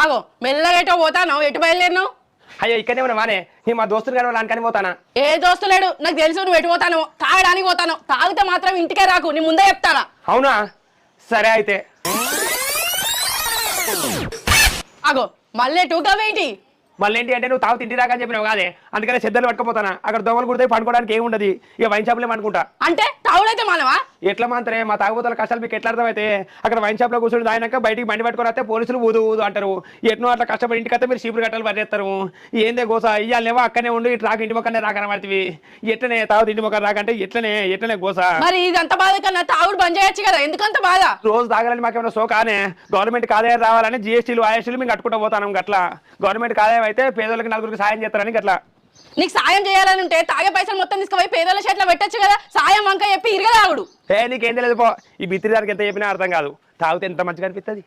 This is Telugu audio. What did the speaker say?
ఆగో మెల్లగా ఎటో పోతాను, ఎటు బయలుదేరినావు? అయ్యో ఇక్కడనే ఉన్నా మానే మా దోస్తులు గారు వాళ్ళని పోతానా. ఏ దోస్తు లేడు, నాకు తెలుసు నువ్వు ఎటు పోతాను. తాగడానికి పోతాను, తాగితే మాత్రం ఇంటికే రాకు, నీ ముందే చెప్తానా. అవునా సరే అయితే. ఆగో మళ్ళీ టూకవేంటి? మళ్ళీ ఏంటి అంటే నువ్వు తాగు తింటి రాక అని చెప్పినావు కాదే, అందుకనే చెద్దలు పట్టుకుపోతానా. అక్కడ దోమలు కుడితే పడుకోవడానికి ఏముండదు, ఇక వైన్ షాప్లో అనుకుంటా. అంటే తాగుడైతే మానవా? ఎట్లా మాత్రమే మా తాగుబోతుల కష్టాలు మీకు ఎట్లా అర్థమైతే, అక్కడ వైన్ షాప్లో కూర్చొని తాగినాక బయటికి బండి పట్టుకొని వస్తే పోలీసులు ఊదు ఊదు అంటారు. ఎట్నో అట్లా కష్టపడి ఇంటికి వస్తే మీరు చీపులు కట్టాలు పనిచేస్తారు. ఏందే గోస ఇయ్యాలేమో అక్కనే ఉండి ఇటు రాక ఇంటి మొక్కనే రాకనబడుతుంది. ఎట్లనే తాగు ఇంటి మొక్క రాకంటే ఎట్లనే గోస. మరి ఇదంత బాధ కన్నా తాగుడు బంద్ చేయొచ్చు కదా, ఎందుకంత బాధ? రోజు తాగాలని మాకేమైనా సోకానే, గవర్నమెంట్ ఆదాయం రావాలని జిఎస్టీలు ఆర్ఎస్టీలు మేము కట్టుకుంటూ పోతాం. గట్లా గవర్నమెంట్ ఆదాయం అయితే పేదలకు నలుగురికి సాయం చేస్తారని గట్లా. నీకు సాయం చేయాలని ఉంటే తాగే పైసలు మొత్తం తీసుకుపోయి పేదల చేతిలో పెట్టచ్చు కదా. సాయం వంక చెప్పి ఇరగ తాగుడు. నీకేం తెలియదు పో, ఈ బిత్తిరి దానికి ఎంత చెప్పినా అర్థం కాదు. తాగితే ఎంత మంచిగా అనిపిస్తుంది.